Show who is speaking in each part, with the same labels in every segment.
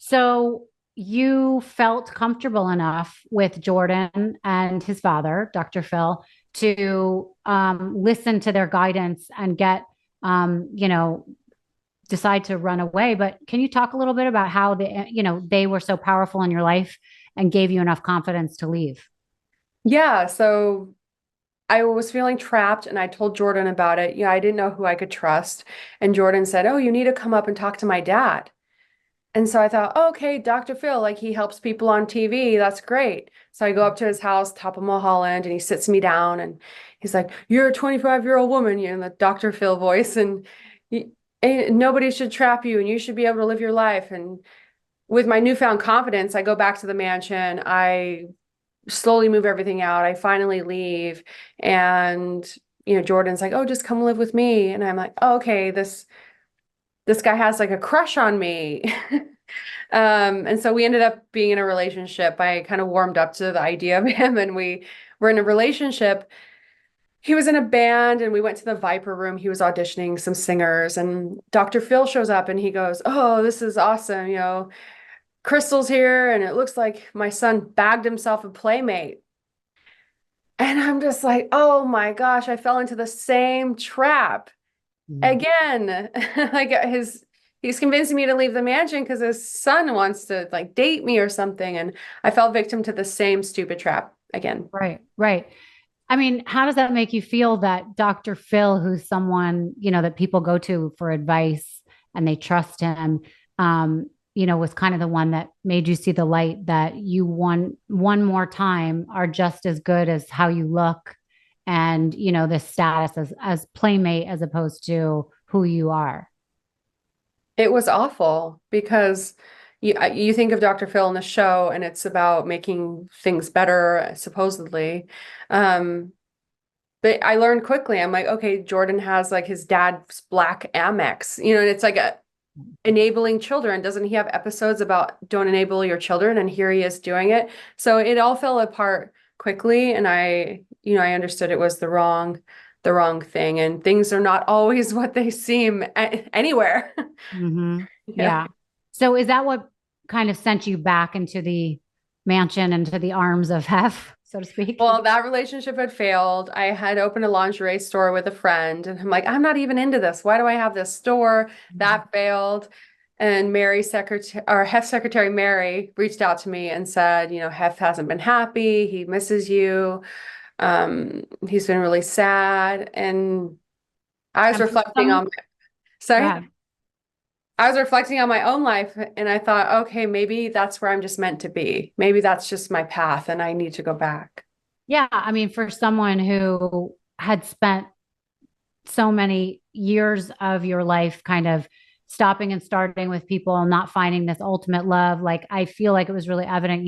Speaker 1: So you felt comfortable enough with Jordan and his father, Dr. Phil, to listen to their guidance and get, you know, decide to run away. But can you talk a little bit about how they were so powerful in your life and gave you enough confidence to leave?
Speaker 2: Yeah, so I was feeling trapped and I told Jordan about it. I didn't know who I could trust. And Jordan said, "Oh, you need to come up and talk to my dad." And so I thought, oh, okay, Dr. Phil, like he helps people on TV. That's great. So I go up to his house, top of Mulholland, and he sits me down and he's like, "You're a 25-year-old woman," in the Dr. Phil voice, and you, nobody should trap you and you should be able to live your life. And with my newfound confidence, I go back to the mansion. I slowly move everything out. I finally leave. And, Jordan's like, "Oh, just come live with me." And I'm like, oh, okay, this guy has like a crush on me. And so we ended up being in a relationship. I kind of warmed up to the idea of him and we were in a relationship. He was in a band and we went to the Viper room. He was auditioning some singers and Dr. Phil shows up and he goes, "Oh, this is awesome. Crystal's here and it looks like my son bagged himself a playmate." And I'm just like, "Oh my gosh, I fell into the same trap
Speaker 1: Mm.
Speaker 2: again." Like he's convincing me to leave the mansion because his son wants to like date me or something. And I fell victim to the same stupid trap again.
Speaker 1: Right, right. I mean, how does that make you feel that Dr. Phil, who's someone, that people go to for advice and they trust him, was kind of the one that made you see the light that you one more time are just as good as how you look and, the status as playmate as opposed to who you are.
Speaker 2: It was awful because you think of Dr. Phil in the show and it's about making things better, supposedly. Um, But I learned quickly. I'm like, okay, Jordan has like his dad's black Amex, and it's like enabling children. Doesn't he have episodes about don't enable your children? And here he is doing it. So it all fell apart quickly. And I understood it was the wrong thing. And things are not always what they seem anywhere.
Speaker 1: Hmm.
Speaker 2: Yeah.
Speaker 1: Yeah. So is that what kind of sent you back into the mansion, into the arms of Hef, so to speak?
Speaker 2: Well, that relationship had failed. I had opened a lingerie store with a friend, and I'm like, I'm not even into this. Why do I have this store? That failed. And Hef's secretary Mary reached out to me and said, Hef hasn't been happy. He misses you. He's been really sad. And I was
Speaker 1: And for
Speaker 2: reflecting
Speaker 1: some,
Speaker 2: on,
Speaker 1: go
Speaker 2: sorry,
Speaker 1: ahead.
Speaker 2: I was reflecting on my own life, and I thought, okay, maybe that's where I'm just meant to be. Maybe that's just my path, and I need to go back.
Speaker 1: Yeah, I mean, for someone who had spent so many years of your life kind of stopping and starting with people and not finding this ultimate love, like I feel like it was really evident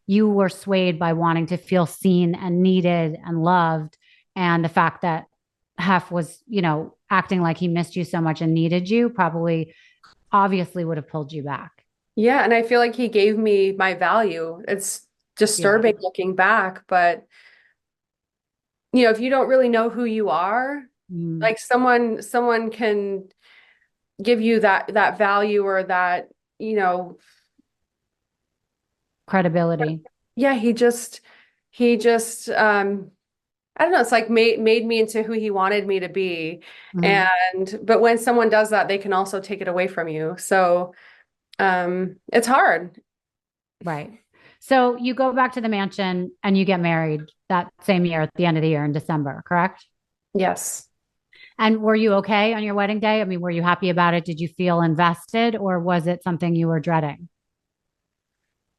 Speaker 1: you were swayed by wanting to feel seen and needed and loved. And the fact that Hef was, acting like he missed you so much and needed you probably obviously would have pulled you back.
Speaker 2: Yeah, and I feel like he gave me my value. It's
Speaker 1: Yeah.
Speaker 2: disturbing looking back, but if you don't really know who you are,
Speaker 1: Mm.
Speaker 2: like someone can give you that value or that,
Speaker 1: Credibility.
Speaker 2: yeah, he just I don't know, it's like made me into who he wanted me to be.
Speaker 1: Mhm.
Speaker 2: And but when someone does that, they can also take it away from you. So it's hard.
Speaker 1: Right. So you go back to the mansion and you get married that same year at the end of the year in December, correct?
Speaker 2: Yes.
Speaker 1: And were you okay on your wedding day? I mean, were you happy about it? Did you feel invested or was it something you were dreading?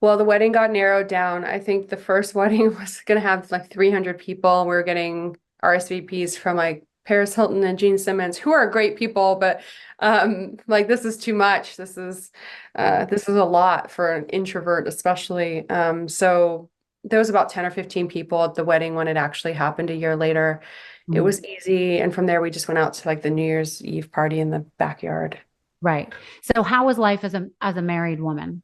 Speaker 2: Well, the wedding got narrowed down. I think the first wedding was going to have like 300 people. We were getting RSVPs from like Paris Hilton and Gene Simmons, who are great people, but like this is too much. This is a lot for an introvert, especially. So there was about 10 or 15 people at the wedding when it actually happened a year later. It
Speaker 1: Mhm.
Speaker 2: was easy, and from there we just went out to like the New Year's Eve party in the backyard.
Speaker 1: Right. So how was life as a married woman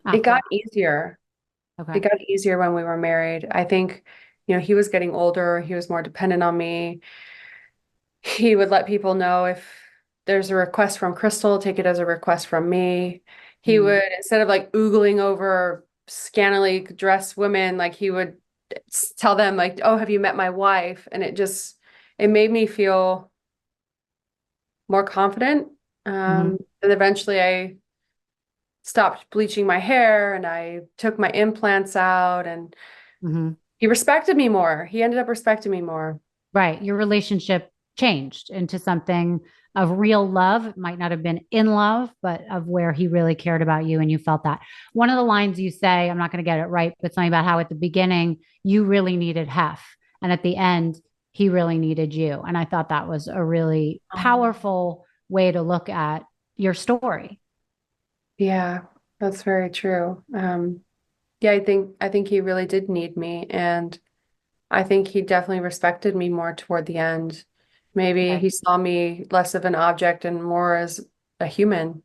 Speaker 2: It
Speaker 1: after
Speaker 2: got
Speaker 1: that?
Speaker 2: easier. It
Speaker 1: Okay.
Speaker 2: got easier when we were married. I think, he was getting older, he was more dependent on me. He would let people know if there's a request from Crystal, take it as a request from me. He would, instead of like oogling over scantily dressed women, like he would tell them like, "Oh, have you met my wife?" And it made me feel more confident.
Speaker 1: Mm-hmm.
Speaker 2: And eventually I stopped bleaching my hair and I took my implants out and
Speaker 1: Mm-hmm.
Speaker 2: he respected me more. He ended up respecting me more.
Speaker 1: Right. Your relationship changed into something of real love. It might not have been in love, but of where he really cared about you and you felt that. One of the lines you say, I'm not going to get it right, but something about how at the beginning you really needed Hef. And at the end, he really needed you. And I thought that was a really
Speaker 2: Um,
Speaker 1: powerful way to look at your story.
Speaker 2: yeah, that's very true. Yeah, I think he really did need me, and I think he definitely respected me more toward the end. Maybe
Speaker 1: Right.
Speaker 2: he saw me less of an object and more as a human.